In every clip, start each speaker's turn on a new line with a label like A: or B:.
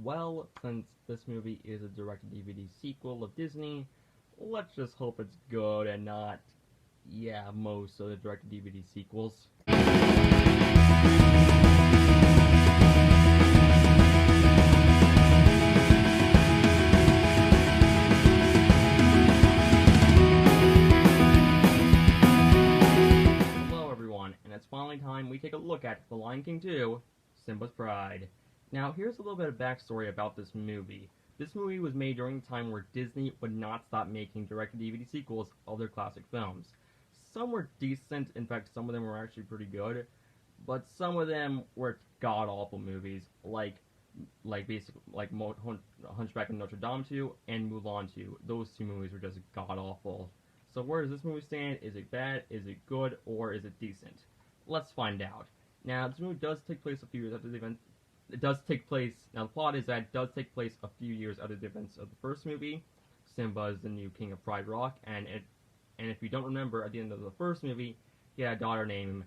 A: Well, since this movie is a direct-to-DVD sequel of Disney, let's just hope it's good and not, yeah, most of the direct-to-DVD sequels. Hello, everyone, and it's finally time we take a look at The Lion King 2, Simba's Pride. Now, here's a little bit of backstory about this movie. This movie was made during a time where Disney would not stop making direct-to-DVD sequels of their classic films. Some were decent, in fact, some of them were actually pretty good, but some of them were god-awful movies, Hunchback of Notre Dame 2 and Mulan 2. Those two movies were just god-awful. So where does this movie stand? Is it bad? Is it good? Or is it decent? Let's find out. Now, this movie does take place a few years after the event. It does take place. Now, the plot is that it does take place a few years after the events of the first movie. Simba is the new king of Pride Rock, and if you don't remember, at the end of the first movie, he had a daughter named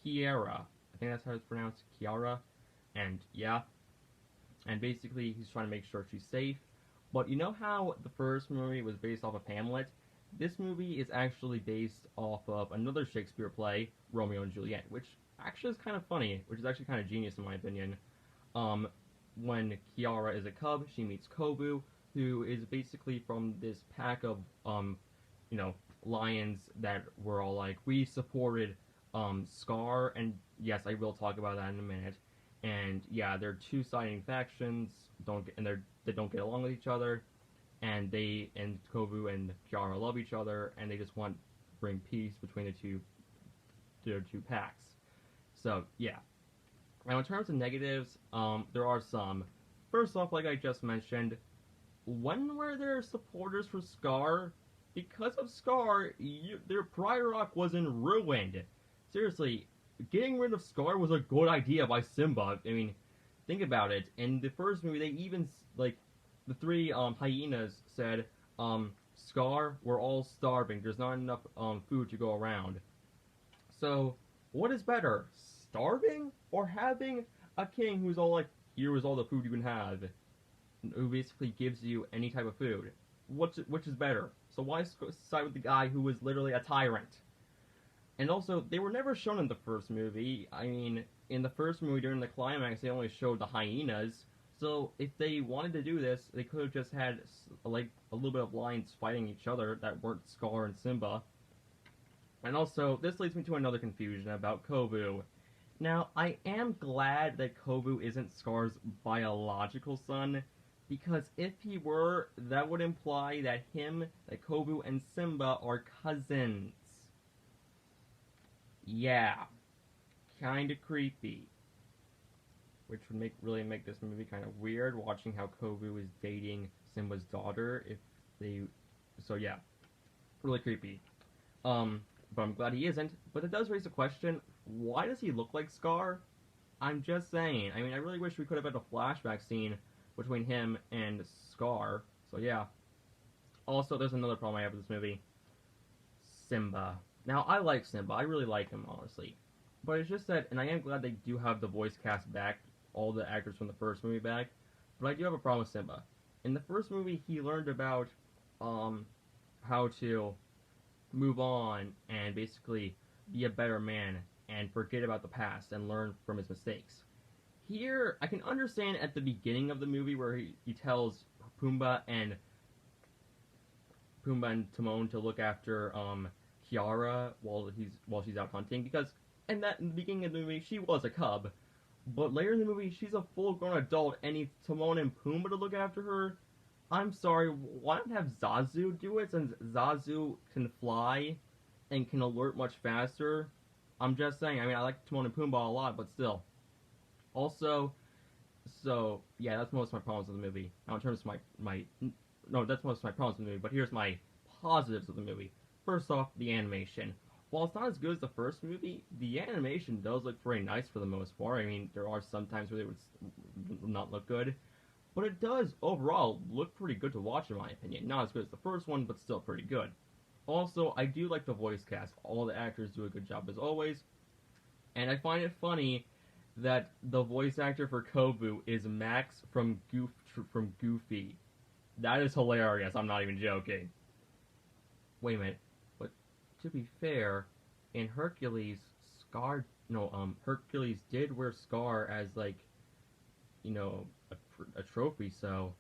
A: Kiara. I think that's how it's pronounced, Kiara. And yeah, and basically he's trying to make sure she's safe. But you know how the first movie was based off of Hamlet? This movie is actually based off of another Shakespeare play, Romeo and Juliet, which actually is kind of funny, which is actually kind of genius in my opinion. When Kiara is a cub, she meets Kobu, who is basically from this pack of, lions that were all like, we supported, Scar, and yes, I will talk about that in a minute. And yeah, they're two-siding factions, they don't get along with each other, and Kobu and Kiara love each other, and they just want to bring peace between their two packs. So yeah. Now, in terms of negatives, there are some. First off, like I just mentioned, when were there supporters for Scar? Because of Scar, their Pride Rock was in ruined. Seriously, getting rid of Scar was a good idea by Simba. I mean, think about it. In the first movie, they even, the three hyenas said, Scar, we're all starving. There's not enough food to go around. So, what is better? Starving or having a king who's all like, here is all the food you can have, who basically gives you any type of food? Which is better? So why side with the guy who was literally a tyrant? And also, they were never shown in the first movie. I mean, in the first movie during the climax, they only showed the hyenas. So if they wanted to do this, they could have just had a little bit of lions fighting each other that weren't Scar and Simba. And also, this leads me to another confusion about Kobu. Now, I am glad that Kobu isn't Scar's biological son, because if he were, that would imply that Kobu and Simba are cousins. Yeah, kinda creepy. Which would really make this movie kind of weird, watching how Kobu is dating Simba's daughter, so yeah, really creepy. But I'm glad he isn't, but it does raise a question, why does he look like Scar? I'm just saying. I mean, I really wish we could have had a flashback scene between him and Scar. So yeah. Also, there's another problem I have with this movie. Simba. Now, I like Simba. I really like him, honestly. But it's just that, and I am glad they do have the voice cast back, all the actors from the first movie back, but I do have a problem with Simba. In the first movie, he learned about, how to move on and basically be a better man and forget about the past and learn from his mistakes. Here, I can understand at the beginning of the movie where he tells Pumbaa and Timon to look after Kiara while she's out hunting, because in the beginning of the movie she was a cub, but later in the movie she's a full-grown adult and needs Timon and Pumbaa to look after her. I'm sorry, why not have Zazu do it, since Zazu can fly and can alert much faster? I'm just saying, I mean, I like Timon and Pumbaa a lot, but still. Also, so, yeah, that's most of my problems with the movie. Now, in terms of that's most of my problems with the movie, but here's my positives of the movie. First off, the animation. While it's not as good as the first movie, the animation does look very nice for the most part. I mean, there are some times where they would not look good, but it does, overall, look pretty good to watch in my opinion. Not as good as the first one, but still pretty good. Also, I do like the voice cast. All the actors do a good job as always. And I find it funny that the voice actor for Kobu is Max from Goofy. That is hilarious. I'm not even joking. Wait a minute. But to be fair, in Hercules, Scar no Hercules did wear Scar as like a trophy. So,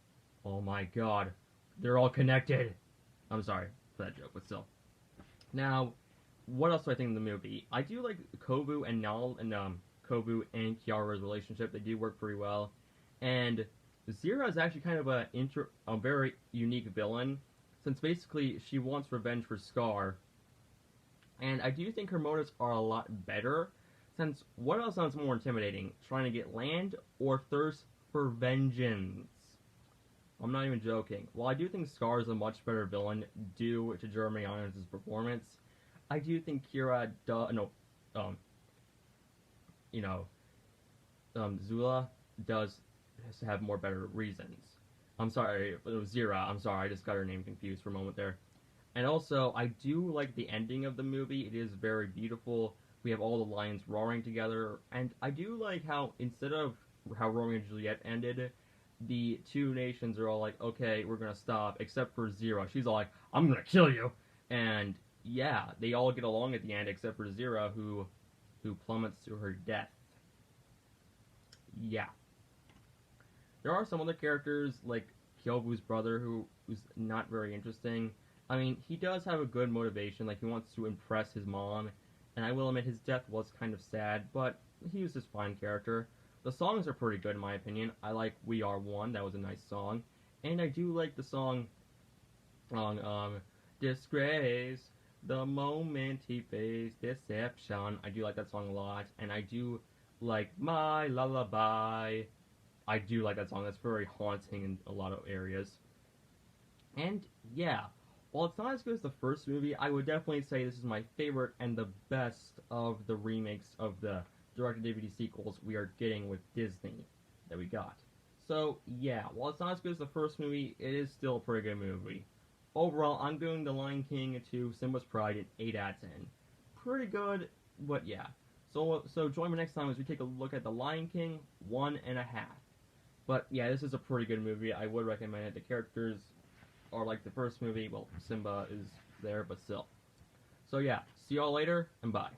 A: oh my God, they're all connected. I'm sorry for that joke, but still. Now, what else do I think of the movie? I do like Kobu and Nal and Kobu and Kiara's relationship. They do work pretty well, and Zira is actually kind of a very unique villain, since basically she wants revenge for Scar, and I do think her motives are a lot better. Since what else sounds more intimidating, trying to get land or thirst for vengeance? I'm not even joking. While I do think Scar is a much better villain due to Jeremy Irons' performance, I do think Kira um, you know, Zula does have more better reasons. I'm sorry, it was Zira. I'm sorry, I just got her name confused for a moment there. And also, I do like the ending of the movie. It is very beautiful. We have all the lions roaring together, and I do like how instead of how Romeo and Juliet ended, the two nations are all like, okay, we're gonna stop, except for Zira. She's all like, I'm gonna kill you, and yeah, they all get along at the end, except for Zira, who plummets to her death. Yeah, there are some other characters like Kyobu's brother who's not very interesting. I mean, he does have a good motivation, like he wants to impress his mom, and I will admit his death was kind of sad, but he was just fine character. The songs are pretty good in my opinion. I like We Are One, that was a nice song. And I do like the song on Disgrace, the moment he faced deception. I do like that song a lot, and I do like My Lullaby. I do like that song. That's very haunting in a lot of areas. And yeah, while it's not as good as the first movie, I would definitely say this is my favorite and the best of the remakes of the direct-to-DVD sequels we are getting with Disney that we got. So yeah, while it's not as good as the first movie, it is still a pretty good movie. Overall, I'm giving The Lion King to Simba's Pride an 8 out of 10. Pretty good, but yeah. So join me next time as we take a look at The Lion King 1.5. But yeah, this is a pretty good movie. I would recommend it. The characters are like the first movie. Well, Simba is there, but still. So yeah, see y'all later, and bye.